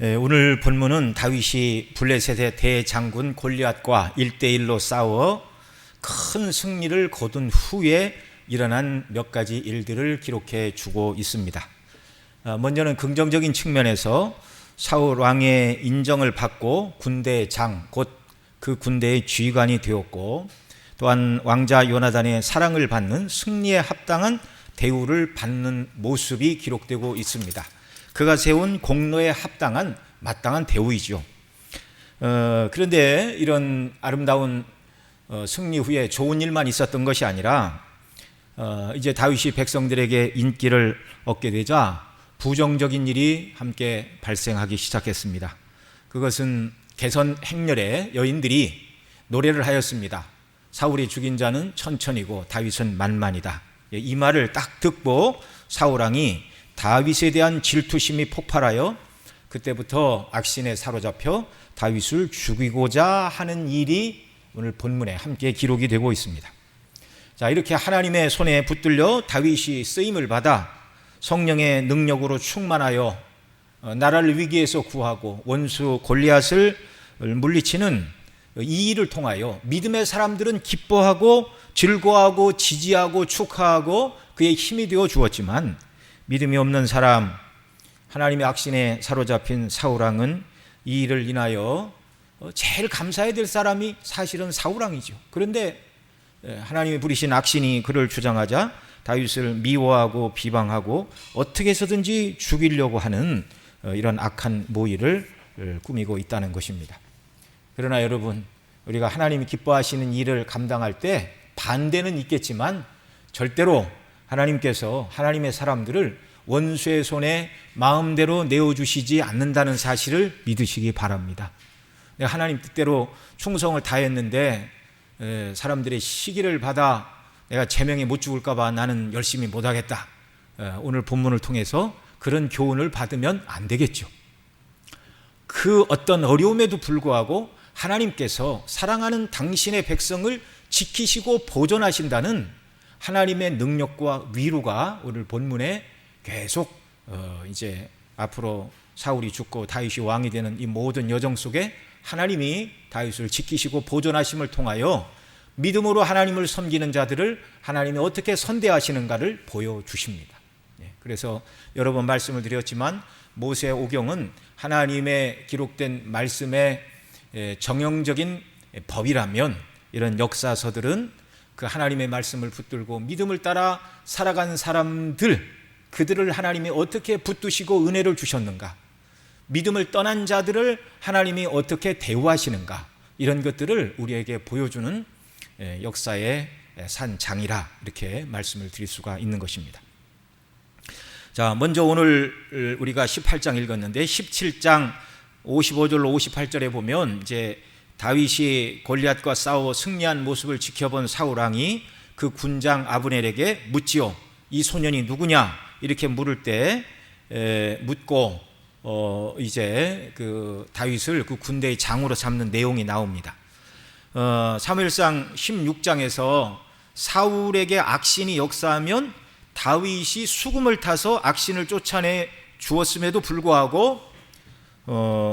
오늘 본문은 다윗이 블레셋의 대장군 골리앗과 1대1로 싸워 큰 승리를 거둔 후에 일어난 몇 가지 일들을 기록해 주고 있습니다. 먼저는 긍정적인 측면에서 사울 왕의 인정을 받고 군대장, 곧 그 군대의 지휘관이 되었고, 또한 왕자 요나단의 사랑을 받는 승리에 합당한 대우를 받는 모습이 기록되고 있습니다. 그가 세운 공로에 합당한 마땅한 대우이죠. 그런데 이런 아름다운 승리 후에 좋은 일만 있었던 것이 아니라 이제 다윗이 백성들에게 인기를 얻게 되자 부정적인 일이 함께 발생하기 시작했습니다. 그것은 개선 행렬의 여인들이 노래를 하였습니다. 사울이 죽인 자는 천천히고 다윗은 만만이다. 이 말을 딱 듣고 사울왕이 다윗에 대한 질투심이 폭발하여 그때부터 악신에 사로잡혀 다윗을 죽이고자 하는 일이 오늘 본문에 함께 기록이 되고 있습니다. 자, 이렇게 하나님의 손에 붙들려 다윗이 쓰임을 받아 성령의 능력으로 충만하여 나라를 위기에서 구하고 원수 골리앗을 물리치는 이 일을 통하여 믿음의 사람들은 기뻐하고 즐거워하고 지지하고 축하하고 그의 힘이 되어 주었지만, 믿음이 없는 사람, 하나님의 악신에 사로잡힌 사울왕은 이 일을 인하여 제일 감사해야 될 사람이 사실은 사울왕이죠. 그런데 하나님이 부리신 악신이 그를 주장하자 다윗을 미워하고 비방하고 어떻게 해서든지 죽이려고 하는 이런 악한 모의를 꾸미고 있다는 것입니다. 그러나 여러분, 우리가 하나님이 기뻐하시는 일을 감당할 때 반대는 있겠지만 절대로 하나님께서 하나님의 사람들을 원수의 손에 마음대로 내어주시지 않는다는 사실을 믿으시기 바랍니다. 내가 하나님 뜻대로 충성을 다했는데 사람들의 시기를 받아 내가 제명에 못 죽을까 봐 나는 열심히 못하겠다. 오늘 본문을 통해서 그런 교훈을 받으면 안 되겠죠. 그 어떤 어려움에도 불구하고 하나님께서 사랑하는 당신의 백성을 지키시고 보존하신다는 하나님의 능력과 위로가 오늘 본문에 계속 이제 앞으로 사울이 죽고 다윗이 왕이 되는 이 모든 여정 속에 하나님이 다윗을 지키시고 보존하심을 통하여 믿음으로 하나님을 섬기는 자들을 하나님이 어떻게 선대하시는가를 보여주십니다. 그래서 여러 번 말씀을 드렸지만 모세 오경은 하나님의 기록된 말씀의 정형적인 법이라면, 이런 역사서들은 그 하나님의 말씀을 붙들고 믿음을 따라 살아간 사람들, 그들을 하나님이 어떻게 붙드시고 은혜를 주셨는가, 믿음을 떠난 자들을 하나님이 어떻게 대우하시는가, 이런 것들을 우리에게 보여주는 역사의 산장이라 이렇게 말씀을 드릴 수가 있는 것입니다. 자, 먼저 오늘 우리가 18장 읽었는데 17장 55절로 58절에 보면 이제 다윗이 골리앗과 싸워 승리한 모습을 지켜본 사울왕이 그 군장 아브넬에게 묻지요. 이 소년이 누구냐? 이렇게 물을 때 묻고 이제 그 다윗을 그 군대의 장으로 삼는 내용이 나옵니다. 사무엘상 16장에서 사울에게 악신이 역사하면 다윗이 수금을 타서 악신을 쫓아내 주었음에도 불구하고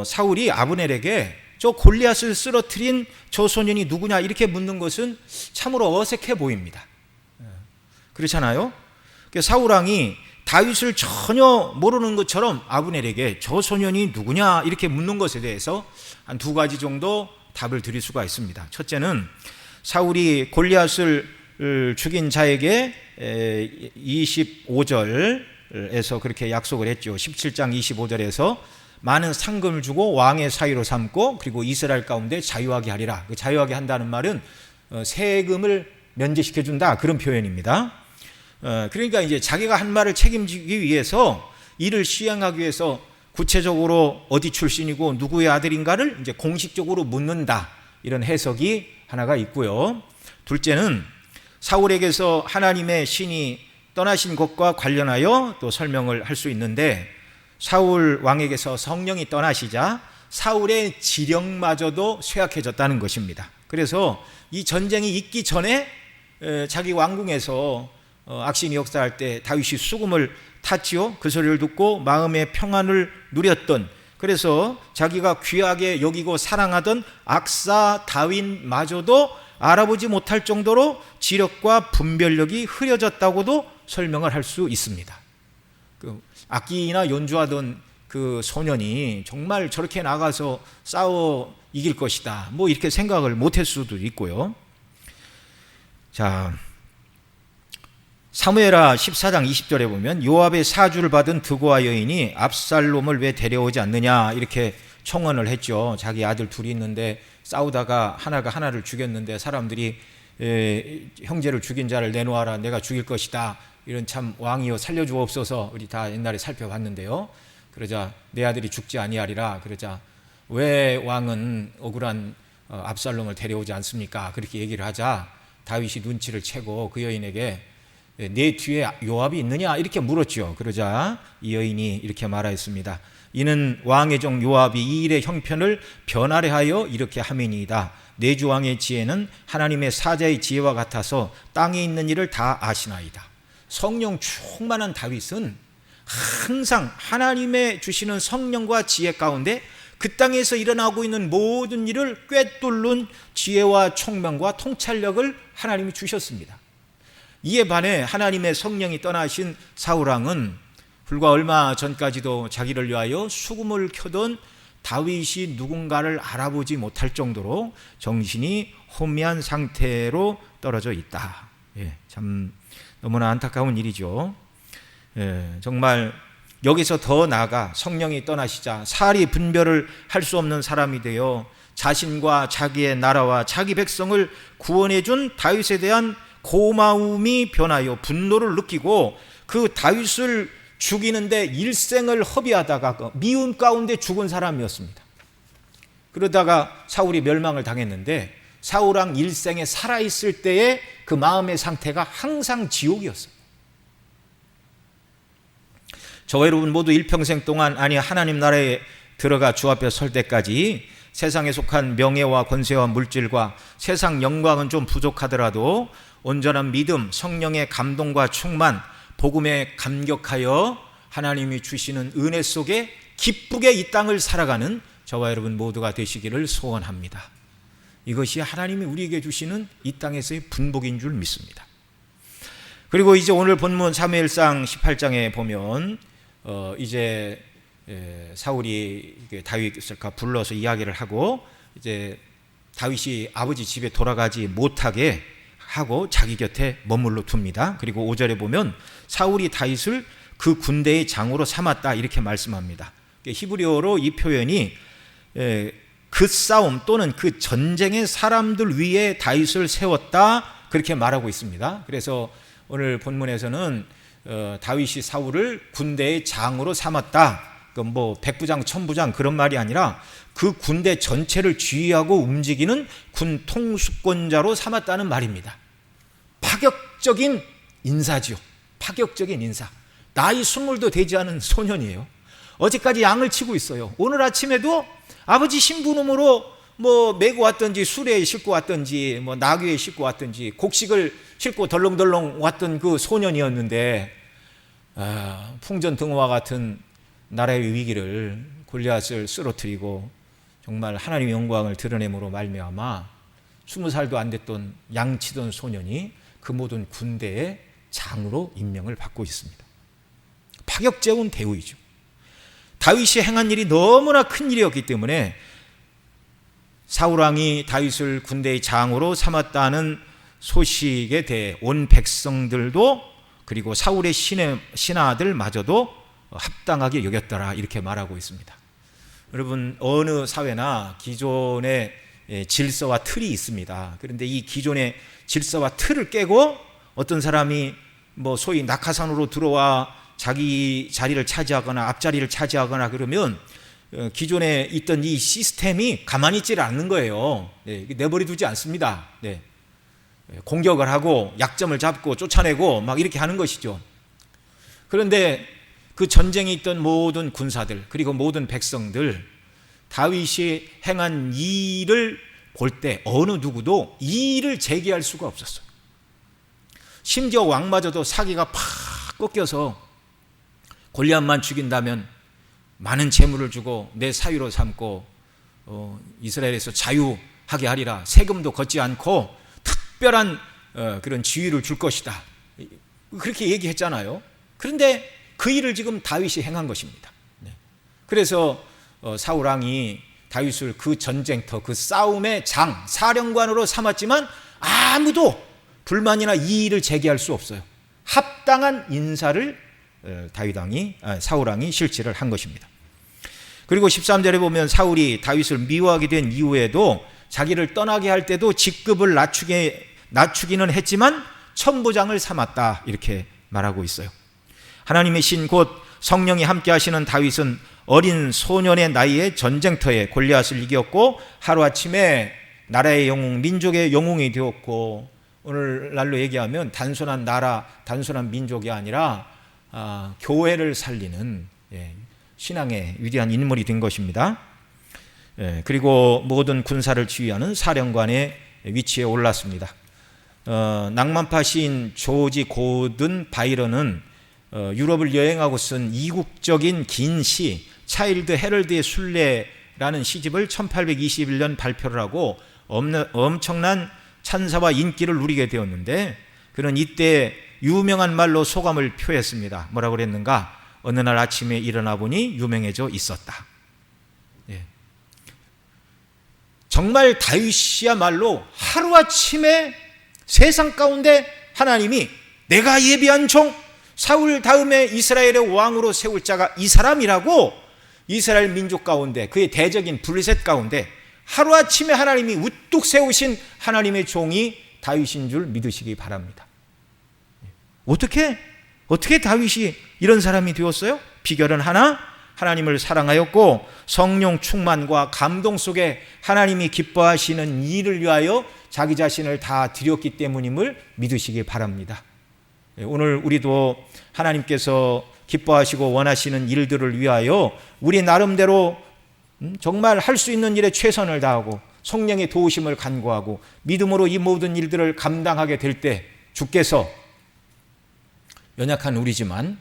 사울이 아브넬에게 저 골리앗을 쓰러뜨린 저 소년이 누구냐 이렇게 묻는 것은 참으로 어색해 보입니다. 그렇잖아요? 사울왕이 다윗을 전혀 모르는 것처럼 아브넬에게 저 소년이 누구냐 이렇게 묻는 것에 대해서 한 두 가지 정도 답을 드릴 수가 있습니다. 첫째는 사울이 골리앗을 죽인 자에게 25절에서 그렇게 약속을 했죠. 17장 25절에서 많은 상금을 주고 왕의 사위로 삼고 그리고 이스라엘 가운데 자유하게 하리라. 자유하게 한다는 말은 세금을 면제시켜 준다, 그런 표현입니다. 그러니까 이제 자기가 한 말을 책임지기 위해서, 이를 시행하기 위해서 구체적으로 어디 출신이고 누구의 아들인가를 이제 공식적으로 묻는다, 이런 해석이 하나가 있고요. 둘째는 사울에게서 하나님의 신이 떠나신 것과 관련하여 또 설명을 할 수 있는데, 사울 왕에게서 성령이 떠나시자 사울의 지령마저도 쇠약해졌다는 것입니다. 그래서 이 전쟁이 있기 전에 자기 왕궁에서 악신이 역사할 때 다윗이 수금을 탔지요. 그 소리를 듣고 마음의 평안을 누렸던 그래서 자기가 귀하게 여기고 사랑하던 악사 다윗마저도 알아보지 못할 정도로 지력과 분별력이 흐려졌다고도 설명을 할 수 있습니다. 그 악기나 연주하던 그 소년이 정말 저렇게 나가서 싸워 이길 것이다, 뭐 이렇게 생각을 못할 수도 있고요. 자, 사무엘하 14장 20절에 보면 요압의 사주를 받은 드고아 여인이 압살롬을 왜 데려오지 않느냐 이렇게 청원을 했죠. 자기 아들 둘이 있는데 싸우다가 하나가 하나를 죽였는데 사람들이 형제를 죽인 자를 내놓아라, 내가 죽일 것이다, 이런 참 왕이여 살려주옵소서, 우리 다 옛날에 살펴봤는데요. 그러자 내 아들이 죽지 아니하리라. 그러자 왜 왕은 억울한 압살롬을 데려오지 않습니까? 그렇게 얘기를 하자 다윗이 눈치를 채고 그 여인에게 내 뒤에 요압이 있느냐 이렇게 물었죠. 그러자 이 여인이 이렇게 말하였습니다. 이는 왕의 종 요압이 이 일의 형편을 변하려 하여 이렇게 함이니이다. 내 주 왕의 지혜는 하나님의 사자의 지혜와 같아서 땅에 있는 일을 다 아시나이다. 성령 충만한 다윗은 항상 하나님의 주시는 성령과 지혜 가운데 그 땅에서 일어나고 있는 모든 일을 꿰뚫는 지혜와 총명과 통찰력을 하나님이 주셨습니다. 이에 반해 하나님의 성령이 떠나신 사울왕은 불과 얼마 전까지도 자기를 위하여 수금을 켜던 다윗이 누군가를 알아보지 못할 정도로 정신이 혼미한 상태로 떨어져 있다. 참 너무나 안타까운 일이죠. 정말 여기서 더 나아가 성령이 떠나시자 사리 분별을 할 수 없는 사람이 되어 자신과 자기의 나라와 자기 백성을 구원해 준 다윗에 대한 고마움이 변하여 분노를 느끼고 그 다윗을 죽이는데 일생을 허비하다가 미움 가운데 죽은 사람이었습니다. 그러다가 사울이 멸망을 당했는데 사울왕 일생에 살아있을 때의 그 마음의 상태가 항상 지옥이었어요. 저와 여러분 모두 일평생 동안 하나님 나라에 들어가 주 앞에 설 때까지 세상에 속한 명예와 권세와 물질과 세상 영광은 좀 부족하더라도 온전한 믿음, 성령의 감동과 충만, 복음에 감격하여 하나님이 주시는 은혜 속에 기쁘게 이 땅을 살아가는 저와 여러분 모두가 되시기를 소원합니다. 이것이 하나님이 우리에게 주시는 이 땅에서의 분복인 줄 믿습니다. 그리고 이제 오늘 본문 사무엘상 18장에 보면 이제 사울이 다윗을 불러서 이야기를 하고 이제 다윗이 아버지 집에 돌아가지 못하게 하고 자기 곁에 머물러 둡니다. 그리고 5절에 보면 사울이 다윗을 그 군대의 장으로 삼았다 이렇게 말씀합니다. 히브리어로 이 표현이 그 싸움 또는 그 전쟁의 사람들 위에 다윗을 세웠다 그렇게 말하고 있습니다. 그래서 오늘 본문에서는 다윗이 사울을 군대의 장으로 삼았다, 뭐 백부장 천부장 그런 말이 아니라 그 군대 전체를 지휘하고 움직이는 군 통수권자로 삼았다는 말입니다. 파격적인 인사지요. 파격적인 인사. 나이 20도 되지 않은 소년이에요. 어제까지 양을 치고 있어요. 오늘 아침에도 아버지 신부놈으로 뭐 메고 왔든지 수레에 싣고 왔든지 뭐 나귀에 싣고 왔든지 곡식을 싣고 덜렁덜렁 왔던 그 소년이었는데 풍전등화와 같은 나라의 위기를 골리앗을 쓰러뜨리고 정말 하나님의 영광을 드러냄으로 말미암아 20살도 안 됐던 양치던 소년이 그 모든 군대의 장으로 임명을 받고 있습니다. 파격적인 대우이죠. 다윗이 행한 일이 너무나 큰 일이었기 때문에 사울왕이 다윗을 군대의 장으로 삼았다는 소식에 대해 온 백성들도 그리고 사울의 신하들마저도 합당하게 여겼더라 이렇게 말하고 있습니다. 여러분 어느 사회나 기존의 질서와 틀이 있습니다. 그런데 이 기존의 질서와 틀을 깨고 어떤 사람이 뭐 소위 낙하산으로 들어와 자기 자리를 차지하거나 앞자리를 차지하거나 그러면 기존에 있던 이 시스템이 가만히 있지 않는 거예요. 내버려 두지 않습니다. 공격을 하고 약점을 잡고 쫓아내고 막 이렇게 하는 것이죠. 그런데 그 전쟁에 있던 모든 군사들 그리고 모든 백성들 다윗이 행한 일을 볼 때 어느 누구도 이 일을 제기할 수가 없었어요. 심지어 왕마저도 사기가 팍 꺾여서 골리앗만 죽인다면 많은 재물을 주고 내 사위로 삼고 이스라엘에서 자유하게 하리라. 세금도 걷지 않고 특별한 그런 지위를 줄 것이다. 그렇게 얘기했잖아요. 그런데 그 일을 지금 다윗이 행한 것입니다. 그래서 사울 왕이 다윗을 그 전쟁터, 그 싸움의 장, 사령관으로 삼았지만 아무도 불만이나 이의를 제기할 수 없어요. 합당한 인사를 사울 왕이 실치를 한 것입니다. 그리고 13절에 보면 사울이 다윗을 미워하게 된 이후에도 자기를 떠나게 할 때도 직급을 낮추기는 했지만 천부장을 삼았다, 이렇게 말하고 있어요. 하나님의 신 곧 성령이 함께 하시는 다윗은 어린 소년의 나이에 전쟁터에 골리앗을 이겼고 하루아침에 나라의 영웅, 민족의 영웅이 되었고, 오늘날로 얘기하면 단순한 나라, 단순한 민족이 아니라 교회를 살리는 신앙의 위대한 인물이 된 것입니다. 그리고 모든 군사를 지휘하는 사령관의 위치에 올랐습니다. 낭만파 시인 조지 고든 바이런은 유럽을 여행하고 쓴 이국적인 긴 시 차일드 헤럴드의 순례라는 시집을 1821년 발표를 하고 엄청난 찬사와 인기를 누리게 되었는데, 그는 이때 유명한 말로 소감을 표했습니다. 뭐라고 그랬는가? 어느 날 아침에 일어나 보니 유명해져 있었다. 정말 다윗이야말로 하루아침에 세상 가운데 하나님이 내가 예비한 종 사울 다음에 이스라엘의 왕으로 세울 자가 이 사람이라고 이스라엘 민족 가운데, 그의 대적인 블레셋 가운데 하루아침에 하나님이 우뚝 세우신 하나님의 종이 다윗인 줄 믿으시기 바랍니다. 어떻게 다윗이 이런 사람이 되었어요? 비결은 하나, 하나님을 사랑하였고 성령 충만과 감동 속에 하나님이 기뻐하시는 일을 위하여 자기 자신을 다 드렸기 때문임을 믿으시기 바랍니다. 오늘 우리도 하나님께서 기뻐하시고 원하시는 일들을 위하여 우리 나름대로 정말 할 수 있는 일에 최선을 다하고 성령의 도우심을 간구하고 믿음으로 이 모든 일들을 감당하게 될 때 주께서 연약한 우리지만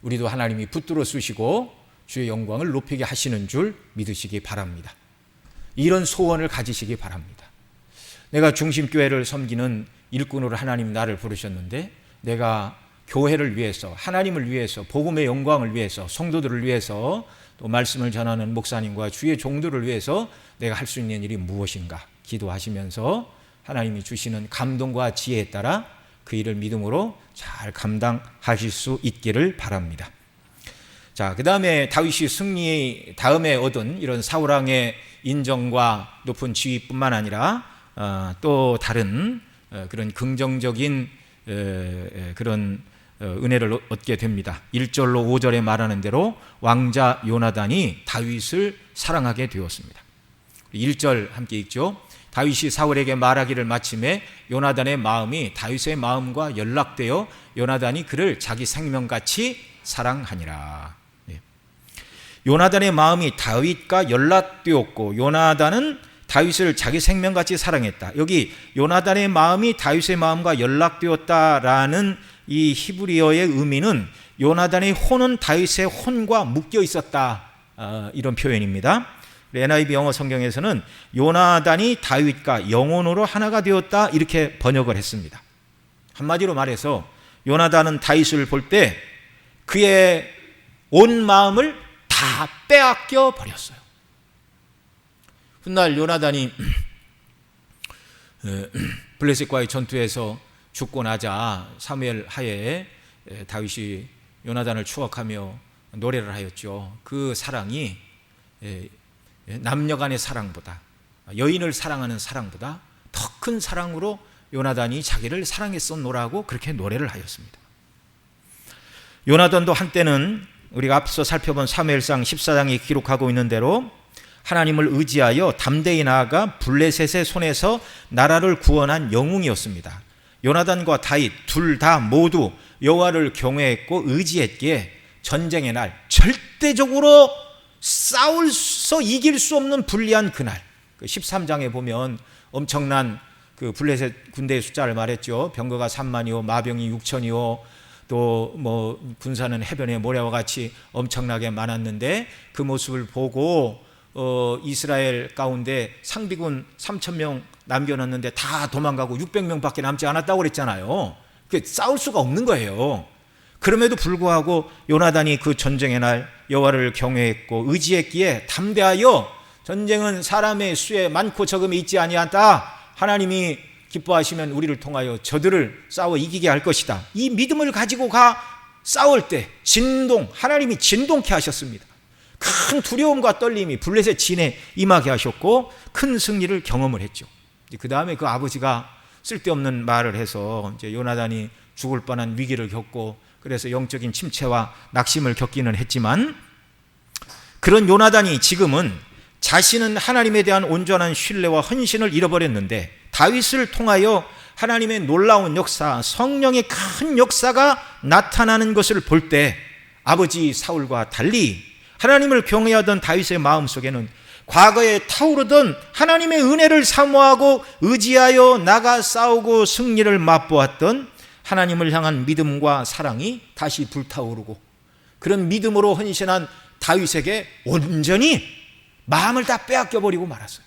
우리도 하나님이 붙들어 쓰시고 주의 영광을 높이게 하시는 줄 믿으시기 바랍니다. 이런 소원을 가지시기 바랍니다. 내가 중심교회를 섬기는 일꾼으로 하나님 나를 부르셨는데, 내가 교회를 위해서, 하나님을 위해서, 복음의 영광을 위해서, 성도들을 위해서, 또 말씀을 전하는 목사님과 주의 종들을 위해서 내가 할 수 있는 일이 무엇인가 기도하시면서 하나님이 주시는 감동과 지혜에 따라 그 일을 믿음으로 잘 감당하실 수 있기를 바랍니다. 자, 그 다음에 다윗이 승리 다음에 얻은 이런 사울 왕의 인정과 높은 지위뿐만 아니라 또 다른 그런 긍정적인 그런 은혜를 얻게 됩니다. 1절로 5절에 말하는 대로 왕자 요나단이 다윗을 사랑하게 되었습니다. 1절 함께 읽죠. 다윗이 사울에게 말하기를 마침에 요나단의 마음이 다윗의 마음과 연락되어 요나단이 그를 자기 생명같이 사랑하니라. 요나단의 마음이 다윗과 연락되었고 요나단은 다윗을 자기 생명같이 사랑했다. 여기 요나단의 마음이 다윗의 마음과 연락되었다라는 이 히브리어의 의미는 요나단의 혼은 다윗의 혼과 묶여 있었다, 이런 표현입니다. NIV 영어 성경에서는 요나단이 다윗과 영혼으로 하나가 되었다, 이렇게 번역을 했습니다. 한마디로 말해서 요나단은 다윗을 볼 때 그의 온 마음을 다 빼앗겨 버렸어요. 훗날 요나단이 블레셋과의 전투에서 죽고 나자 사무엘 하에 다윗이 요나단을 추억하며 노래를 하였죠. 그 사랑이 남녀 간의 사랑보다, 여인을 사랑하는 사랑보다 더 큰 사랑으로 요나단이 자기를 사랑했었노라고 그렇게 노래를 하였습니다. 요나단도 한때는 우리가 앞서 살펴본 사무엘상 14장이 기록하고 있는 대로 하나님을 의지하여 담대히 나아가 블레셋의 손에서 나라를 구원한 영웅이었습니다. 요나단과 다윗 둘 다 모두 여호와를 경외했고 의지했기에 전쟁의 날 절대적으로 싸울서 이길 수 없는 불리한 그날, 13장에 보면 엄청난 그 블레셋 군대의 숫자를 말했죠. 병거가 3만이요 마병이 6천이요 또 뭐 군사는 해변의 모래와 같이 엄청나게 많았는데 그 모습을 보고 이스라엘 가운데 상비군 3,000명 남겨놨는데 다 도망가고 600명밖에 남지 않았다고 그랬잖아요. 싸울 수가 없는 거예요. 그럼에도 불구하고 요나단이 그 전쟁의 날 여호와를 경외했고 의지했기에 담대하여 전쟁은 사람의 수에 많고 적음이 있지 아니하다. 하나님이 기뻐하시면 우리를 통하여 저들을 싸워 이기게 할 것이다. 이 믿음을 가지고 싸울 때 하나님이 진동케 하셨습니다. 큰 두려움과 떨림이 블레셋 진에 임하게 하셨고 큰 승리를 경험을 했죠. 그 다음에 그 아버지가 쓸데없는 말을 해서 이제 요나단이 죽을 뻔한 위기를 겪고 그래서 영적인 침체와 낙심을 겪기는 했지만 그런 요나단이 지금은 자신은 하나님에 대한 온전한 신뢰와 헌신을 잃어버렸는데 다윗을 통하여 하나님의 놀라운 역사, 성령의 큰 역사가 나타나는 것을 볼 때 아버지 사울과 달리 하나님을 경외하던 다윗의 마음속에는 과거에 타오르던 하나님의 은혜를 사모하고 의지하여 나가 싸우고 승리를 맛보았던 하나님을 향한 믿음과 사랑이 다시 불타오르고 그런 믿음으로 헌신한 다윗에게 온전히 마음을 다 빼앗겨버리고 말았어요.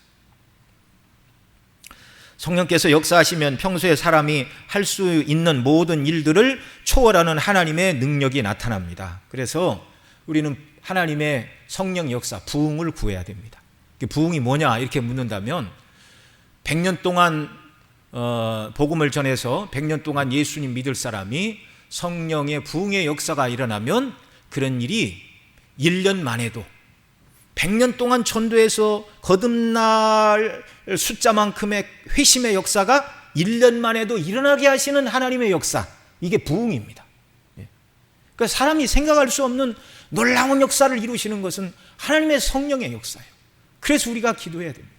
성령께서 역사하시면 평소에 사람이 할 수 있는 모든 일들을 초월하는 하나님의 능력이 나타납니다. 그래서 우리는 하나님의 성령 역사, 부흥을 구해야 됩니다. 부흥이 뭐냐 이렇게 묻는다면 100년 동안 복음을 전해서 100년 동안 예수님 믿을 사람이 성령의 부흥의 역사가 일어나면 그런 일이 1년 만에도 100년 동안 전도해서 거듭날 숫자만큼의 회심의 역사가 1년 만에도 일어나게 하시는 하나님의 역사, 이게 부흥입니다. 그러니까 사람이 생각할 수 없는 놀라운 역사를 이루시는 것은 하나님의 성령의 역사예요. 그래서 우리가 기도해야 됩니다.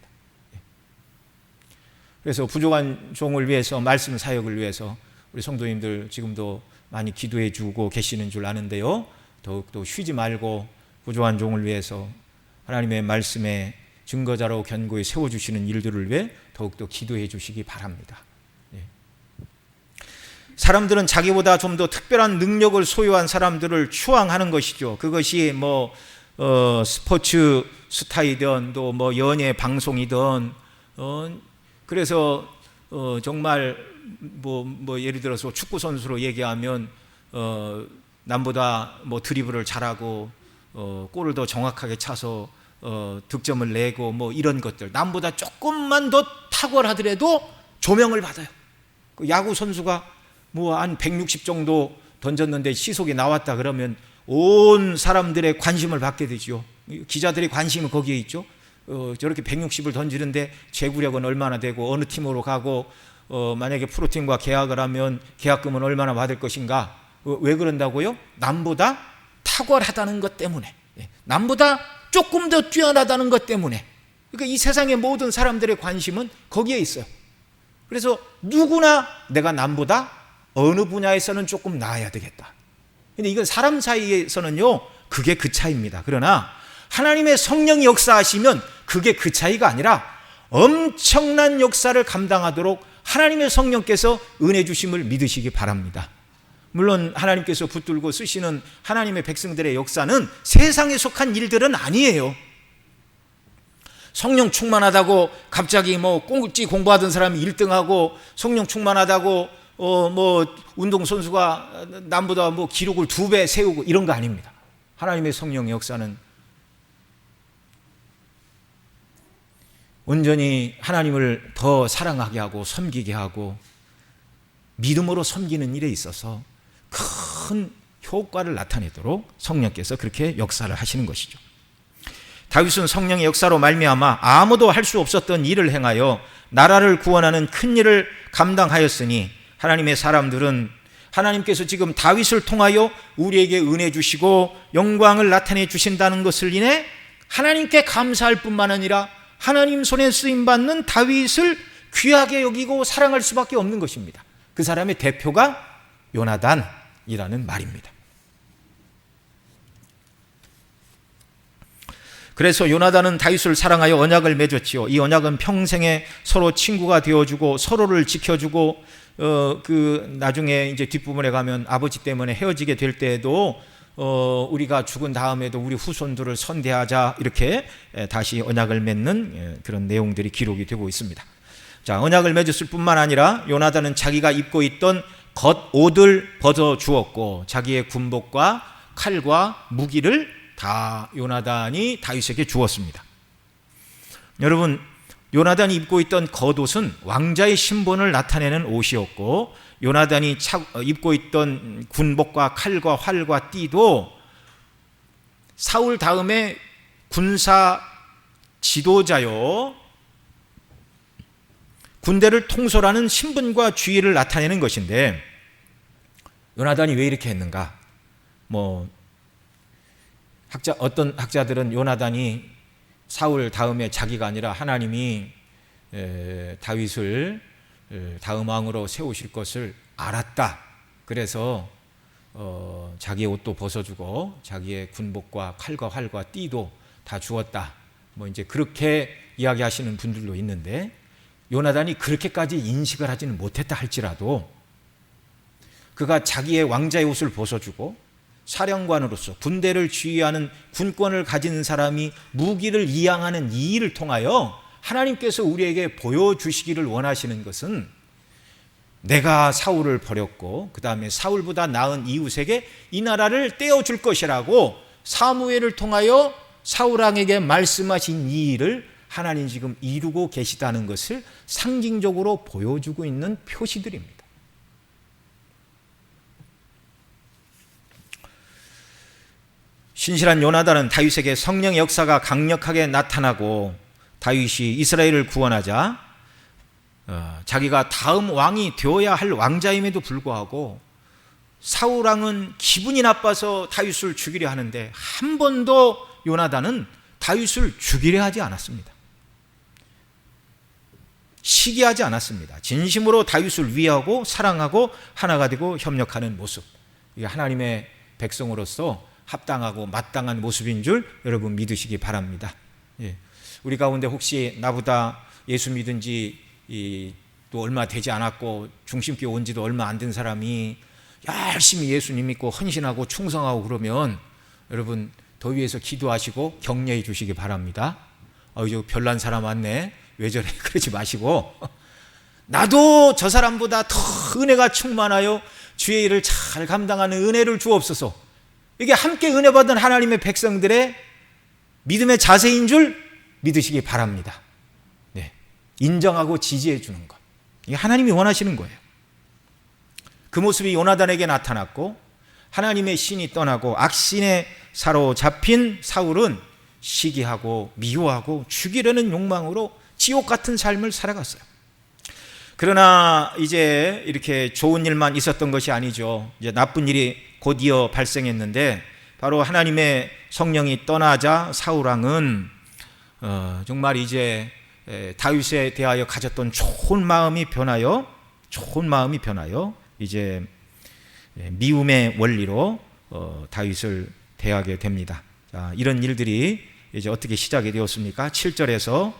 그래서 부족한 종을 위해서, 말씀 사역을 위해서 우리 성도님들 지금도 많이 기도해 주고 계시는 줄 아는데요, 더욱더 쉬지 말고 부족한 종을 위해서 하나님의 말씀에 증거자로 견고히 세워주시는 일들을 위해 더욱더 기도해 주시기 바랍니다. 사람들은 자기보다 좀 더 특별한 능력을 소유한 사람들을 추앙하는 것이죠. 그것이 스포츠 스타이든 또 연예 방송이든 그래서 정말 예를 들어서 축구 선수로 얘기하면 남보다 드리블을 잘하고 골을 더 정확하게 차서 득점을 내고 이런 것들, 남보다 조금만 더 탁월하더라도 조명을 받아요. 그 야구 선수가 한 160 정도 던졌는데 시속이 나왔다 그러면 온 사람들의 관심을 받게 되죠. 기자들의 관심은 거기에 있죠. 저렇게 160을 던지는데 제구력은 얼마나 되고 어느 팀으로 가고 만약에 프로팀과 계약을 하면 계약금은 얼마나 받을 것인가. 왜 그런다고요? 남보다 탁월하다는 것 때문에, 남보다 조금 더 뛰어나다는 것 때문에. 그러니까 이 세상의 모든 사람들의 관심은 거기에 있어요. 그래서 누구나 내가 남보다 어느 분야에서는 조금 나아야 되겠다. 근데 이건 사람 사이에서는요, 그게 그 차이입니다. 그러나 하나님의 성령이 역사하시면 그게 그 차이가 아니라 엄청난 역사를 감당하도록 하나님의 성령께서 은혜 주심을 믿으시기 바랍니다. 물론 하나님께서 붙들고 쓰시는 하나님의 백성들의 역사는 세상에 속한 일들은 아니에요. 성령 충만하다고 갑자기 꽁지 공부하던 사람이 1등하고 성령 충만하다고 운동선수가 남보다 기록을 2배 세우고 이런 거 아닙니다. 하나님의 성령의 역사는 온전히 하나님을 더 사랑하게 하고 섬기게 하고 믿음으로 섬기는 일에 있어서 큰 효과를 나타내도록 성령께서 그렇게 역사를 하시는 것이죠. 다윗은 성령의 역사로 말미암아 아무도 할 수 없었던 일을 행하여 나라를 구원하는 큰 일을 감당하였으니 하나님의 사람들은 하나님께서 지금 다윗을 통하여 우리에게 은혜 주시고 영광을 나타내 주신다는 것을 인해 하나님께 감사할 뿐만 아니라 하나님 손에 쓰임받는 다윗을 귀하게 여기고 사랑할 수밖에 없는 것입니다. 그 사람의 대표가 요나단이라는 말입니다. 그래서 요나단은 다윗을 사랑하여 언약을 맺었지요. 이 언약은 평생에 서로 친구가 되어주고 서로를 지켜주고 그 나중에 이제 뒷부분에 가면 아버지 때문에 헤어지게 될 때에도 우리가 죽은 다음에도 우리 후손들을 선대하자 이렇게 다시 언약을 맺는 그런 내용들이 기록이 되고 있습니다. 자, 언약을 맺었을 뿐만 아니라 요나단은 자기가 입고 있던 겉옷을 벗어 주었고 자기의 군복과 칼과 무기를 다 요나단이 다윗에게 주었습니다. 여러분, 요나단이 입고 있던 겉옷은 왕자의 신분을 나타내는 옷이었고 요나단이 입고 있던 군복과 칼과 활과 띠도 사울 다음에 군사 지도자요 군대를 통솔하는 신분과 지위를 나타내는 것인데 요나단이 왜 이렇게 했는가? 어떤 학자들은 요나단이 사울 다음에 자기가 아니라 하나님이 다윗을 다음 왕으로 세우실 것을 알았다. 그래서 자기의 옷도 벗어주고 자기의 군복과 칼과 활과 띠도 다 주었다. 이제 그렇게 이야기하시는 분들도 있는데 요나단이 그렇게까지 인식을 하지는 못했다 할지라도 그가 자기의 왕자의 옷을 벗어주고 사령관으로서 군대를 지휘하는 군권을 가진 사람이 무기를 이양하는 이 일을 통하여 하나님께서 우리에게 보여주시기를 원하시는 것은 내가 사울을 버렸고 그 다음에 사울보다 나은 이웃에게 이 나라를 떼어줄 것이라고 사무엘을 통하여 사울왕에게 말씀하신 이 일을 하나님 지금 이루고 계시다는 것을 상징적으로 보여주고 있는 표시들입니다. 신실한 요나단은 다윗에게 성령의 역사가 강력하게 나타나고 다윗이 이스라엘을 구원하자 자기가 다음 왕이 되어야 할 왕자임에도 불구하고 사울왕은 기분이 나빠서 다윗을 죽이려 하는데 한 번도 요나단은 다윗을 죽이려 하지 않았습니다. 시기하지 않았습니다. 진심으로 다윗을 위하고 사랑하고 하나가 되고 협력하는 모습, 이게 하나님의 백성으로서 합당하고 마땅한 모습인 줄 여러분 믿으시기 바랍니다. 우리 가운데 혹시 나보다 예수 믿은 지 또 얼마 되지 않았고 중심교회 온 지도 얼마 안 된 사람이 열심히 예수님 믿고 헌신하고 충성하고 그러면 여러분 더위에서 기도하시고 격려해 주시기 바랍니다. 저 별난 사람 왔네, 왜 저래, 그러지 마시고 나도 저 사람보다 더 은혜가 충만하여 주의 일을 잘 감당하는 은혜를 주옵소서. 이게 함께 은혜 받은 하나님의 백성들의 믿음의 자세인 줄 믿으시기 바랍니다. 인정하고 지지해 주는 것, 이게 하나님이 원하시는 거예요. 그 모습이 요나단에게 나타났고 하나님의 신이 떠나고 악신에 사로잡힌 사울은 시기하고 미워하고 죽이려는 욕망으로 지옥 같은 삶을 살아갔어요. 그러나 이제 이렇게 좋은 일만 있었던 것이 아니죠. 이제 나쁜 일이 곧이어 발생했는데 바로 하나님의 성령이 떠나자 사울왕은 정말 이제 다윗에 대하여 가졌던 좋은 마음이 변하여 이제 미움의 원리로 다윗을 대하게 됩니다. 자, 이런 일들이 이제 어떻게 시작이 되었습니까? 7절에서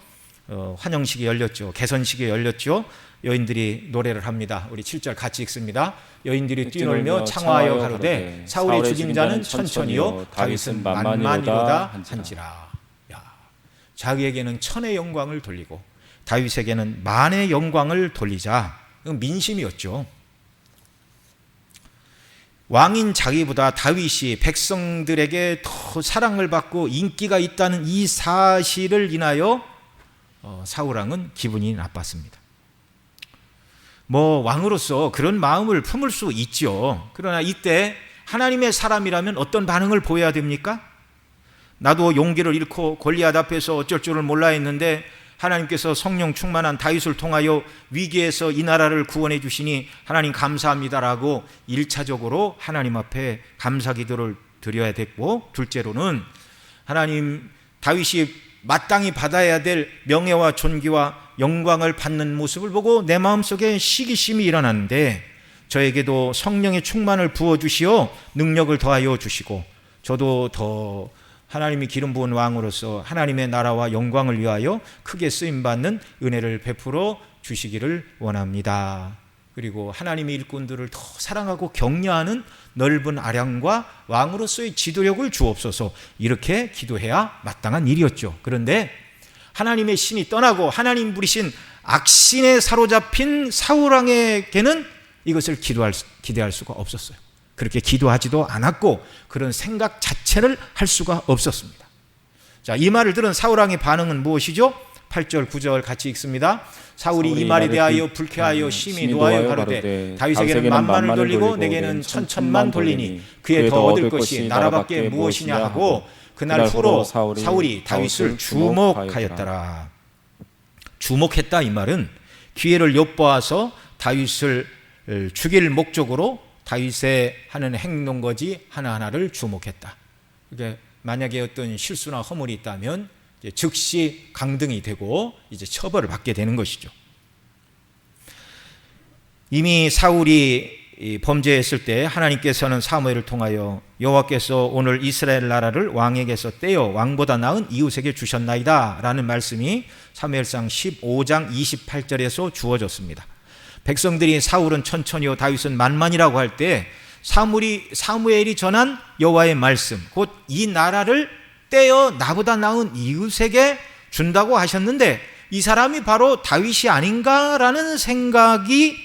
환영식이 열렸죠. 개선식이 열렸죠. 여인들이 노래를 합니다. 우리 7절 같이 읽습니다. 여인들이 뛰놀며 창화하여 가로되 사울의 죽인 자는 천천히요 다윗은 만만이로다 한지라. 자기에게는 천의 영광을 돌리고 다윗에게는 만의 영광을 돌리자. 이건 민심이었죠. 왕인 자기보다 다윗이 백성들에게 더 사랑을 받고 인기가 있다는 이 사실을 인하여 사울왕은 기분이 나빴습니다. 왕으로서 그런 마음을 품을 수 있죠. 그러나 이때 하나님의 사람이라면 어떤 반응을 보여야 됩니까? 나도 용기를 잃고 골리앗 앞에서 어쩔 줄을 몰라 했는데 하나님께서 성령 충만한 다윗을 통하여 위기에서 이 나라를 구원해 주시니 하나님 감사합니다라고 1차적으로 하나님 앞에 감사 기도를 드려야 됐고, 둘째로는 하나님 다윗이 마땅히 받아야 될 명예와 존귀와 영광을 받는 모습을 보고 내 마음속에 시기심이 일어났는데 저에게도 성령의 충만을 부어주시어 능력을 더하여 주시고 저도 더 하나님이 기름 부은 왕으로서 하나님의 나라와 영광을 위하여 크게 쓰임받는 은혜를 베풀어 주시기를 원합니다. 그리고 하나님의 일꾼들을 더 사랑하고 격려하는 넓은 아량과 왕으로서의 지도력을 주옵소서, 이렇게 기도해야 마땅한 일이었죠. 그런데 하나님의 신이 떠나고 하나님 부리신 악신에 사로잡힌 사울왕에게는 이것을 기대할 수가 없었어요. 그렇게 기도하지도 않았고 그런 생각 자체를 할 수가 없었습니다. 자, 이 말을 들은 사울왕의 반응은 무엇이죠? 8절 9절 같이 읽습니다. 사울이 이 말에 대하여 불쾌하여 심히 노하여 가로되 다윗에게는 만만을 돌리고 내게는 천천만 돌리니 그에 더 얻을 것이 나라밖에 무엇이냐 하고 그날 후로 사울이 다윗을 주목하였더라. 주목했다, 이 말은 기회를 엿보아서 다윗을 죽일 목적으로 다윗의 하는 행동거지 하나하나를 주목했다. 그러니까 만약에 어떤 실수나 허물이 있다면 이제 즉시 강등이 되고 이제 처벌을 받게 되는 것이죠. 이미 사울이 범죄했을 때 하나님께서는 사무엘을 통하여 여호와께서 오늘 이스라엘 나라를 왕에게서 떼어 왕보다 나은 이웃에게 주셨나이다 라는 말씀이 사무엘상 15장 28절에서 주어졌습니다. 백성들이 사울은 천천히요 다윗은 만만이라고 할 때 사무엘이 전한 여호와의 말씀, 곧 이 나라를 떼어 나보다 나은 이웃에게 준다고 하셨는데 이 사람이 바로 다윗이 아닌가라는 생각이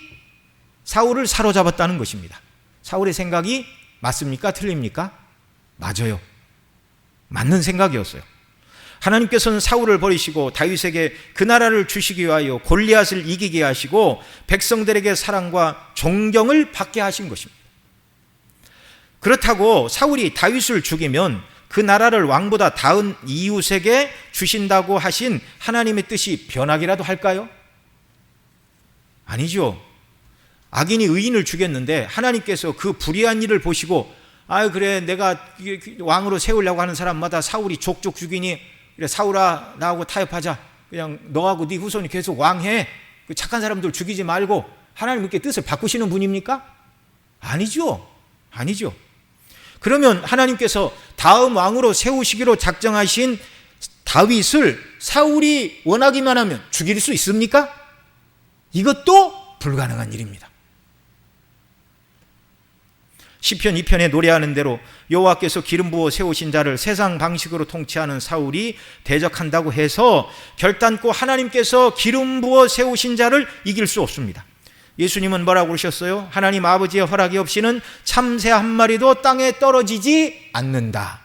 사울을 사로잡았다는 것입니다. 사울의 생각이 맞습니까? 틀립니까? 맞아요. 맞는 생각이었어요. 하나님께서는 사울을 버리시고 다윗에게 그 나라를 주시기 위하여 골리앗을 이기게 하시고 백성들에게 사랑과 존경을 받게 하신 것입니다. 그렇다고 사울이 다윗을 죽이면 그 나라를 왕보다 나은 이웃에게 주신다고 하신 하나님의 뜻이 변하기라도 할까요? 아니죠. 악인이 의인을 죽였는데 하나님께서 그 불의한 일을 보시고 그래 내가 왕으로 세우려고 하는 사람마다 사울이 족족 죽이니 그래 사울아 나하고 타협하자, 그냥 너하고 네 후손이 계속 왕해, 그 착한 사람들 죽이지 말고, 하나님께 뜻을 바꾸시는 분입니까? 아니죠. 아니죠. 그러면 하나님께서 다음 왕으로 세우시기로 작정하신 다윗을 사울이 원하기만 하면 죽일 수 있습니까? 이것도 불가능한 일입니다. 시편 2편에 노래하는 대로 여호와께서 기름 부어 세우신 자를 세상 방식으로 통치하는 사울이 대적한다고 해서 결단코 하나님께서 기름 부어 세우신 자를 이길 수 없습니다. 예수님은 뭐라고 그러셨어요? 하나님 아버지의 허락이 없이는 참새 한 마리도 땅에 떨어지지 않는다.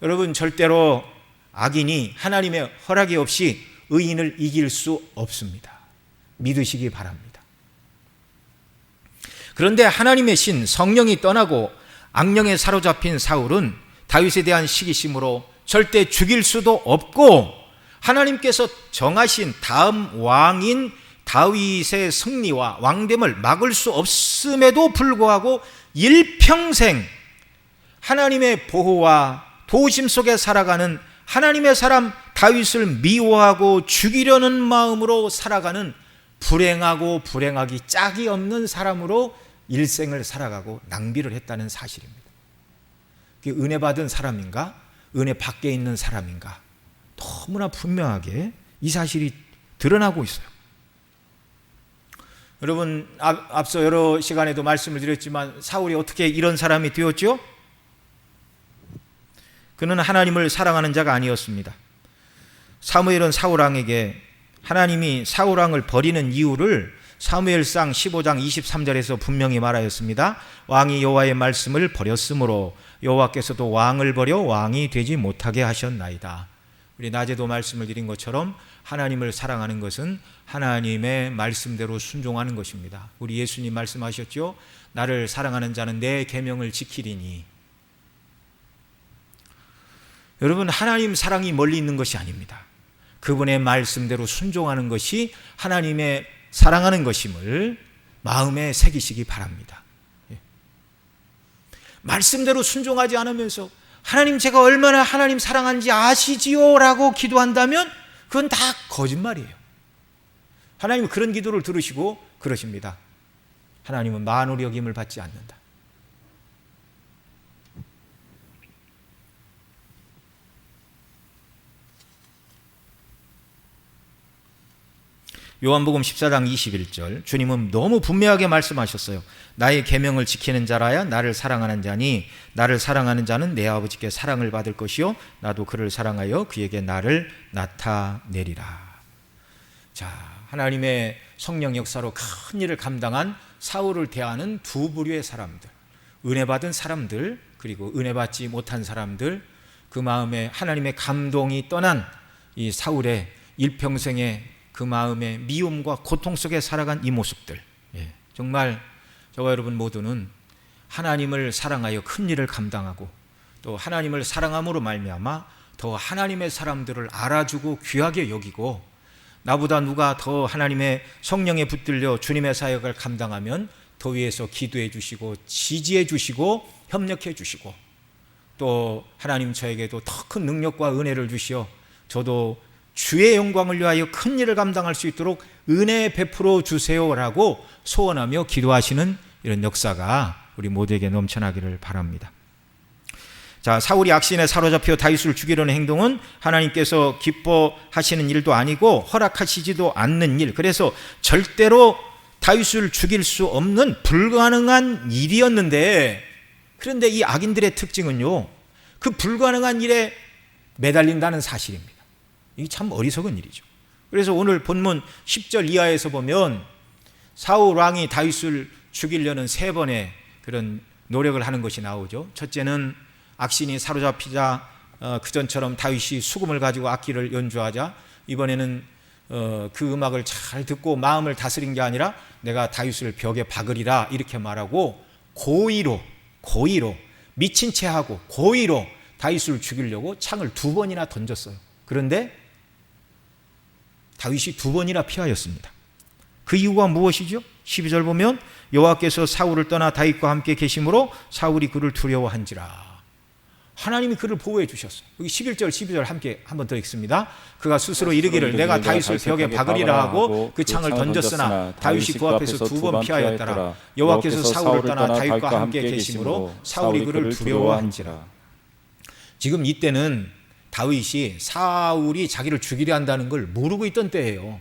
여러분, 절대로 악인이 하나님의 허락이 없이 의인을 이길 수 없습니다. 믿으시기 바랍니다. 그런데 하나님의 신 성령이 떠나고 악령에 사로잡힌 사울은 다윗에 대한 시기심으로 절대 죽일 수도 없고 하나님께서 정하신 다음 왕인 다윗의 승리와 왕됨을 막을 수 없음에도 불구하고 일평생 하나님의 보호와 도우심 속에 살아가는 하나님의 사람 다윗을 미워하고 죽이려는 마음으로 살아가는 불행하고 불행하기 짝이 없는 사람으로 일생을 살아가고 낭비를 했다는 사실입니다. 은혜 받은 사람인가? 은혜 밖에 있는 사람인가? 너무나 분명하게 이 사실이 드러나고 있어요. 여러분, 앞서 여러 시간에도 말씀을 드렸지만 사울이 어떻게 이런 사람이 되었죠? 그는 하나님을 사랑하는 자가 아니었습니다. 사무엘은 사울왕에게 하나님이 사울왕을 버리는 이유를 사무엘상 15장 23절에서 분명히 말하였습니다. 왕이 여호와의 말씀을 버렸으므로 여호와께서도 왕을 버려 왕이 되지 못하게 하셨나이다. 우리 낮에도 말씀을 드린 것처럼 하나님을 사랑하는 것은 하나님의 말씀대로 순종하는 것입니다. 우리 예수님 말씀하셨죠? 나를 사랑하는 자는 내 계명을 지키리니. 여러분, 하나님 사랑이 멀리 있는 것이 아닙니다. 그분의 말씀대로 순종하는 것이 하나님의 사랑하는 것임을 마음에 새기시기 바랍니다. 말씀대로 순종하지 않으면서 하나님 제가 얼마나 하나님 사랑한지 아시지요? 라고 기도한다면 그건 다 거짓말이에요. 하나님은 그런 기도를 들으시고 그러십니다. 하나님은 만울의 여김을 받지 않는다. 요한복음 14장 21절 주님은 너무 분명하게 말씀하셨어요. 나의 계명을 지키는 자라야 나를 사랑하는 자니 나를 사랑하는 자는 내 아버지께 사랑을 받을 것이요 나도 그를 사랑하여 그에게 나를 나타내리라. 자, 하나님의 성령 역사로 큰 일을 감당한 사울을 대하는 두 부류의 사람들, 은혜 받은 사람들 그리고 은혜 받지 못한 사람들, 그 마음에 하나님의 감동이 떠난 이 사울의 일평생의 그 마음의 미움과 고통 속에 살아간 이 모습들, 정말 저와 여러분 모두는 하나님을 사랑하여 큰 일을 감당하고 또 하나님을 사랑함으로 말미암아 더 하나님의 사람들을 알아주고 귀하게 여기고 나보다 누가 더 하나님의 성령에 붙들려 주님의 사역을 감당하면 더 위에서 기도해 주시고 지지해 주시고 협력해 주시고 또 하나님 저에게도 더 큰 능력과 은혜를 주시어 저도 주의 영광을 위하여 큰 일을 감당할 수 있도록 은혜 베풀어 주세요라고 소원하며 기도하시는 이런 역사가 우리 모두에게 넘쳐나기를 바랍니다. 자, 사울이 악신에 사로잡혀 다윗을 죽이려는 행동은 하나님께서 기뻐하시는 일도 아니고 허락하시지도 않는 일, 그래서 절대로 다윗을 죽일 수 없는 불가능한 일이었는데, 그런데 이 악인들의 특징은요, 그 불가능한 일에 매달린다는 사실입니다. 이게 참 어리석은 일이죠. 그래서 오늘 본문 10절 이하에서 보면 사울 왕이 다윗을 죽이려는 세 번의 그런 노력을 하는 것이 나오죠. 첫째는 악신이 사로잡히자 그전처럼 다윗이 수금을 가지고 악기를 연주하자 이번에는 그 음악을 잘 듣고 마음을 다스린 게 아니라 내가 다윗을 벽에 박으리라 이렇게 말하고 고의로 미친 채 하고 고의로 다윗을 죽이려고 창을 2번이나 던졌어요. 그런데 다윗이 2번이나 피하였습니다. 그 이유가 무엇이죠? 12절 보면 여호와께서 사울을 떠나 다윗과 함께 계심으로 사울이 그를 두려워한지라. 하나님이 그를 보호해 주셨어요. 여기 11절 12절 함께 한 번 더 읽습니다. 그가 스스로 이르기를 내가 다윗을 벽에 박으리라 하고 그 창을 던졌으나 다윗이 그 앞에서 2번 피하였더라. 여호와께서 사울을 떠나 다윗과 함께 계심으로 사울이 그를 두려워한지라. 지금 이때는 다윗이 사울이 자기를 죽이려 한다는 걸 모르고 있던 때예요.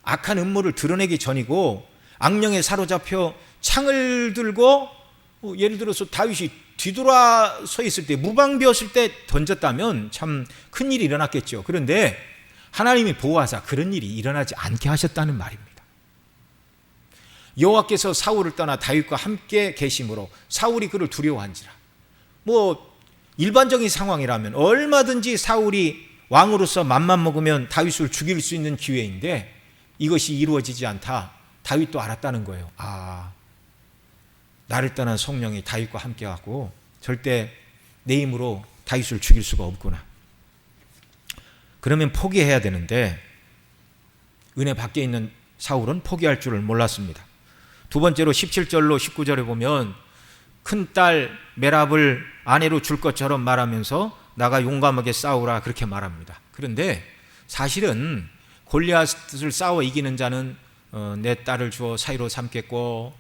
악한 음모를 드러내기 전이고 악령에 사로잡혀 창을 들고 예를 들어서 다윗이 뒤돌아 서 있을 때 무방비었을 때 던졌다면 참 큰일이 일어났겠죠. 그런데 하나님이 보호하사 그런 일이 일어나지 않게 하셨다는 말입니다. 여호와께서 사울을 떠나 다윗과 함께 계심으로 사울이 그를 두려워한지라. 일반적인 상황이라면 얼마든지 사울이 왕으로서 맘만 먹으면 다윗을 죽일 수 있는 기회인데 이것이 이루어지지 않다. 다윗도 알았다는 거예요. 나를 떠난 성령이 다윗과 함께하고 절대 내 힘으로 다윗을 죽일 수가 없구나. 그러면 포기해야 되는데 은혜 밖에 있는 사울은 포기할 줄을 몰랐습니다. 두 번째로 17절로 19절에 보면 큰딸 메랍을 아내로 줄 것처럼 말하면서 나가 용감하게 싸우라 그렇게 말합니다. 그런데 사실은 골리앗을 싸워 이기는 자는 내 딸을 주어 사위로 삼겠고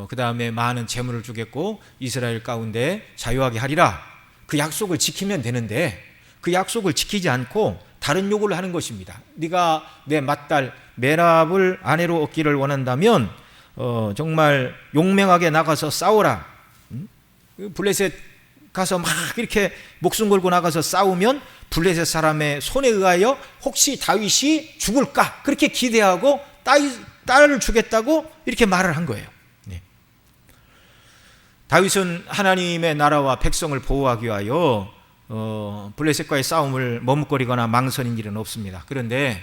그 다음에 많은 재물을 주겠고 이스라엘 가운데 자유하게 하리라. 그 약속을 지키면 되는데 그 약속을 지키지 않고 다른 요구를 하는 것입니다. 네가 내 맏딸 메랍을 아내로 얻기를 원한다면 정말 용맹하게 나가서 싸워라. 블레셋 가서 막 이렇게 목숨 걸고 나가서 싸우면 블레셋 사람의 손에 의하여 혹시 다윗이 죽을까 그렇게 기대하고 딸을 주겠다고 이렇게 말을 한 거예요. 다윗은 하나님의 나라와 백성을 보호하기 위하여 블레셋과의 싸움을 머뭇거리거나 망설인 일은 없습니다. 그런데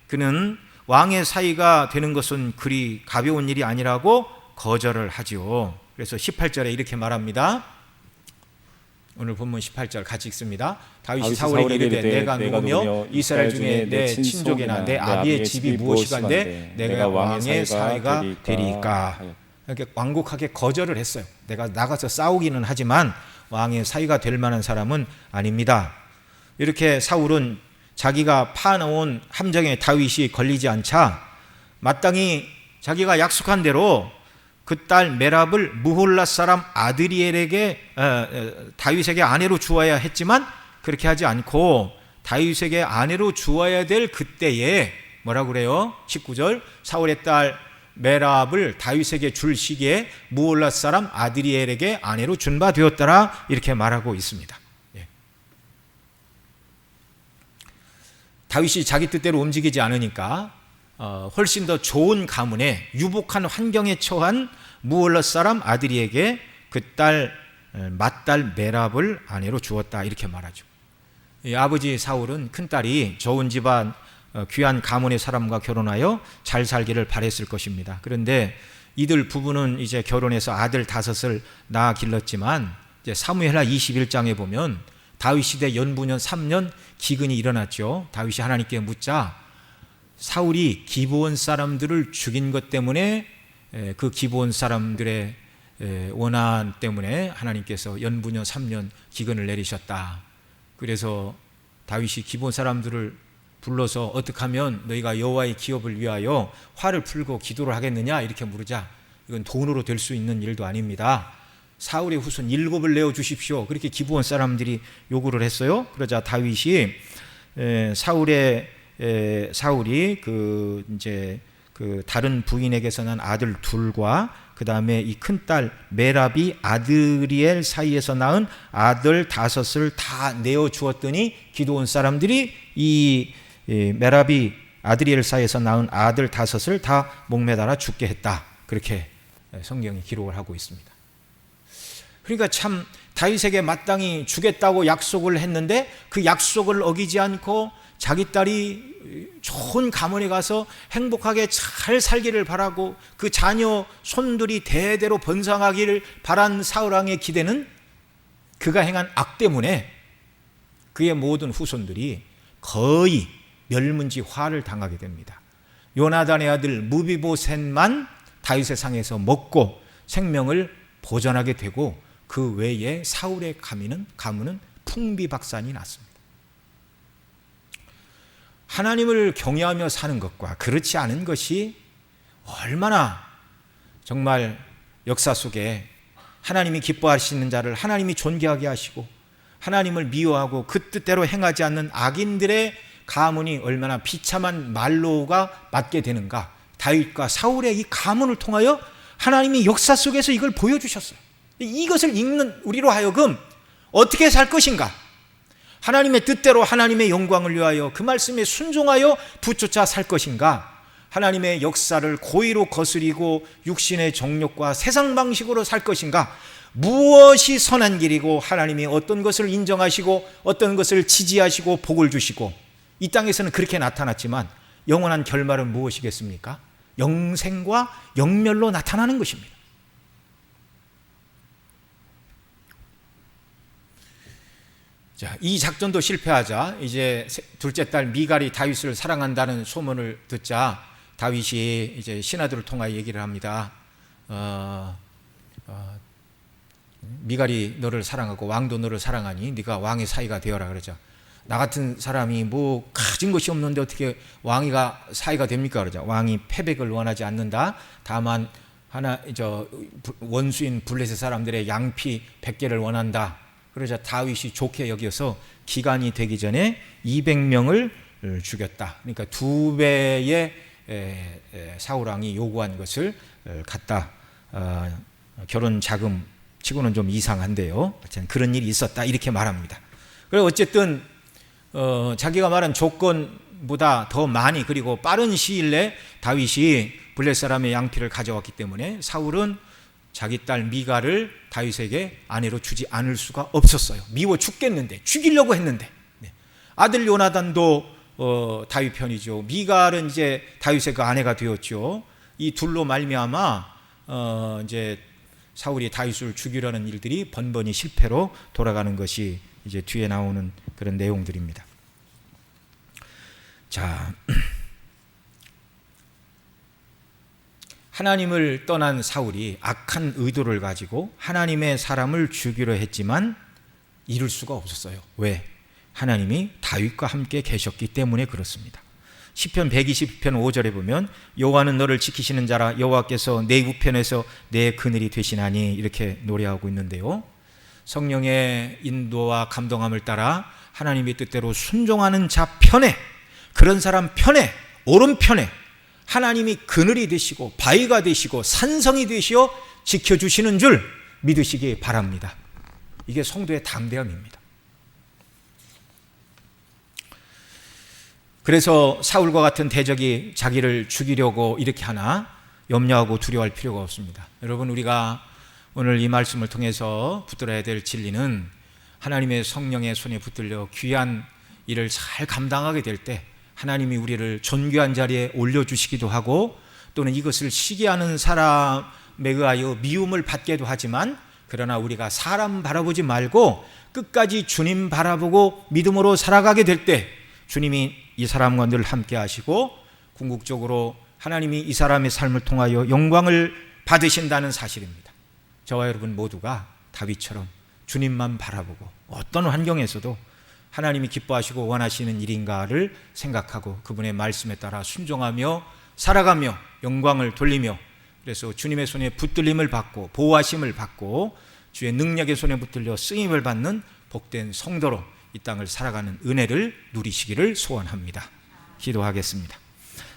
그는 왕의 사위가 되는 것은 그리 가벼운 일이 아니라고 거절을 하지요. 그래서 18절에 이렇게 말합니다. 오늘 본문 18절 같이 읽습니다. 다윗이 사울에게 이르되 내가 누구며 이스라엘 중에 내 친족이나 내 아비의 집이 무엇이간데 내가 왕의 사위가 되리이까. 이렇게 완곡하게 거절을 했어요. 내가 나가서 싸우기는 하지만 왕의 사위가 될 만한 사람은 아닙니다. 이렇게 사울은 자기가 파놓은 함정에 다윗이 걸리지 않자 마땅히 자기가 약속한 대로 그 딸 메랍을 무홀랏 사람 아드리엘에게 다윗에게 아내로 주어야 했지만 그렇게 하지 않고 다윗에게 아내로 주어야 될 그때에 뭐라고 그래요? 19절 사울의 딸 메랍을 다윗에게 줄 시기에 무올라 사람 아드리엘에게 아내로 준 바 되었더라 이렇게 말하고 있습니다. 다윗이 자기 뜻대로 움직이지 않으니까 훨씬 더 좋은 가문에 유복한 환경에 처한 무올라 사람 아드리에게 그 딸 맏딸 메랍을 아내로 주었다 이렇게 말하죠. 아버지 사울은 큰딸이 좋은 집안 귀한 가문의 사람과 결혼하여 잘 살기를 바랬을 것입니다. 그런데 이들 부부는 이제 결혼해서 아들 5을 낳아 길렀지만 이제 사무엘하 21장에 보면 다윗 시대 연부년 3년 기근이 일어났죠. 다윗이 하나님께 묻자 사울이 기브온 사람들을 죽인 것 때문에 그 기브온 사람들의 원한 때문에 하나님께서 연부년 3년 기근을 내리셨다. 그래서 다윗이 기브온 사람들을 불러서 어떻게 하면 너희가 여호와의 기업을 위하여 화를 풀고 기도를 하겠느냐 이렇게 물으자 이건 돈으로 될 수 있는 일도 아닙니다. 사울의 후손 7을 내어 주십시오. 그렇게 기브온 사람들이 요구를 했어요. 그러자 다윗이 사울이 그 다른 부인에게서 난 아들 2과 그 다음에 이 큰딸 메랍이 아드리엘 사이에서 낳은 아들 5을 다 내어 주었더니 기드온 사람들이 이 메랍이 아드리엘 사이에서 낳은 아들 5을 다 목매달아 죽게 했다. 그렇게 성경이 기록을 하고 있습니다. 그러니까 참 다윗에게 마땅히 주겠다고 약속을 했는데 그 약속을 어기지 않고 자기 딸이 좋은 가문에 가서 행복하게 잘 살기를 바라고 그 자녀 손들이 대대로 번성하기를 바란 사울왕의 기대는 그가 행한 악 때문에 그의 모든 후손들이 거의 멸문지화를 당하게 됩니다. 요나단의 아들 무비보셋만 다윗의 상에서 먹고 생명을 보전하게 되고 그 외에 사울의 가문은 풍비박산이 났습니다. 하나님을 경외하며 사는 것과 그렇지 않은 것이 얼마나 정말 역사 속에 하나님이 기뻐하시는 자를 하나님이 존귀하게 하시고 하나님을 미워하고 그 뜻대로 행하지 않는 악인들의 가문이 얼마나 비참한 말로가 맞게 되는가. 다윗과 사울의 이 가문을 통하여 하나님이 역사 속에서 이걸 보여주셨어요. 이것을 읽는 우리로 하여금 어떻게 살 것인가, 하나님의 뜻대로 하나님의 영광을 위하여 그 말씀에 순종하여 붙여차 살 것인가, 하나님의 역사를 고의로 거스리고 육신의 정욕과 세상 방식으로 살 것인가, 무엇이 선한 길이고 하나님이 어떤 것을 인정하시고 어떤 것을 지지하시고 복을 주시고 이 땅에서는 그렇게 나타났지만 영원한 결말은 무엇이겠습니까? 영생과 영멸로 나타나는 것입니다. 자, 이 작전도 실패하자 이제 둘째 딸 미갈이 다윗을 사랑한다는 소문을 듣자 다윗이 이제 신하들을 통하여 얘기를 합니다. 미갈이 너를 사랑하고 왕도 너를 사랑하니 네가 왕의 사이가 되어라 그러자. 나 같은 사람이 뭐 가진 것이 없는데 어떻게 왕이가 사이가 됩니까? 그러자. 왕이 패백을 원하지 않는다. 다만 원수인 블레셋 사람들의 양피 100개를 원한다. 그러자 다윗이 좋게 여겨서 기간이 되기 전에 200명을 죽였다. 그러니까 2배의 사울왕이 요구한 것을 갖다 결혼 자금 치고는 좀 이상한데요. 그런 일이 있었다 이렇게 말합니다. 그리고 어쨌든 자기가 말한 조건보다 더 많이 그리고 빠른 시일 내에 다윗이 블레셋 사람의 양피를 가져왔기 때문에 사울은 자기 딸 미갈을 다윗에게 아내로 주지 않을 수가 없었어요. 미워 죽겠는데, 죽이려고 했는데. 아들 요나단도 다윗 편이죠. 미갈은 이제 다윗의 그 아내가 되었죠. 이 둘로 말미암아 이제 사울이 다윗을 죽이려는 일들이 번번이 실패로 돌아가는 것이 이제 뒤에 나오는 그런 내용들입니다. 자, 하나님을 떠난 사울이 악한 의도를 가지고 하나님의 사람을 죽이려 했지만 이룰 수가 없었어요. 왜? 하나님이 다윗과 함께 계셨기 때문에 그렇습니다. 시편 122편 5절에 보면 여호와는 너를 지키시는 자라, 여호와께서 내 우편에서 내 그늘이 되시나니, 이렇게 노래하고 있는데요. 성령의 인도와 감동함을 따라 하나님의 뜻대로 순종하는 자 편에, 그런 사람 편에 오른편에 하나님이 그늘이 되시고 바위가 되시고 산성이 되시어 지켜주시는 줄 믿으시기 바랍니다. 이게 성도의 담대함입니다. 그래서 사울과 같은 대적이 자기를 죽이려고 이렇게 하나 염려하고 두려워할 필요가 없습니다. 여러분, 우리가 오늘 이 말씀을 통해서 붙들어야 될 진리는 하나님의 성령의 손에 붙들려 귀한 일을 잘 감당하게 될 때 하나님이 우리를 존귀한 자리에 올려주시기도 하고, 또는 이것을 시기하는 사람에 의하여 미움을 받기도 하지만, 그러나 우리가 사람 바라보지 말고 끝까지 주님 바라보고 믿음으로 살아가게 될 때 주님이 이 사람과 늘 함께 하시고 궁극적으로 하나님이 이 사람의 삶을 통하여 영광을 받으신다는 사실입니다. 저와 여러분 모두가 다윗처럼 주님만 바라보고 어떤 환경에서도 하나님이 기뻐하시고 원하시는 일인가를 생각하고 그분의 말씀에 따라 순종하며 살아가며 영광을 돌리며, 그래서 주님의 손에 붙들림을 받고 보호하심을 받고 주의 능력의 손에 붙들려 쓰임을 받는 복된 성도로 이 땅을 살아가는 은혜를 누리시기를 소원합니다. 기도하겠습니다.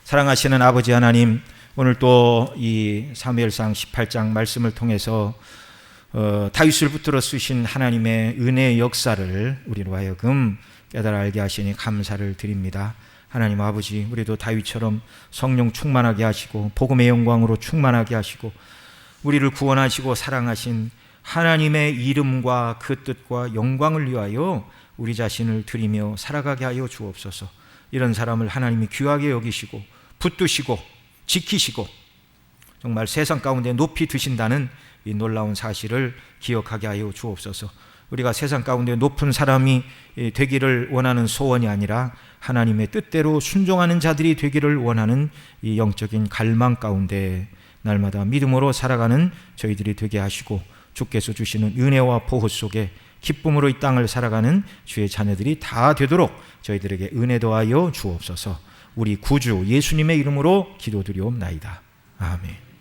사랑하시는 아버지 하나님, 오늘 또 이 사무엘상 18장 말씀을 통해서 다윗을 붙들어 쓰신 하나님의 은혜의 역사를 우리로 하여금 깨달아 알게 하시니 감사를 드립니다. 하나님 아버지, 우리도 다윗처럼 성령 충만하게 하시고 복음의 영광으로 충만하게 하시고 우리를 구원하시고 사랑하신 하나님의 이름과 그 뜻과 영광을 위하여 우리 자신을 드리며 살아가게 하여 주옵소서. 이런 사람을 하나님이 귀하게 여기시고 붙드시고 지키시고 정말 세상 가운데 높이 드신다는 이 놀라운 사실을 기억하게 하여 주옵소서. 우리가 세상 가운데 높은 사람이 되기를 원하는 소원이 아니라 하나님의 뜻대로 순종하는 자들이 되기를 원하는 이 영적인 갈망 가운데 날마다 믿음으로 살아가는 저희들이 되게 하시고, 주께서 주시는 은혜와 보호 속에 기쁨으로 이 땅을 살아가는 주의 자녀들이 다 되도록 저희들에게 은혜 더하여 주옵소서. 우리 구주 예수님의 이름으로 기도드리옵나이다. 아멘.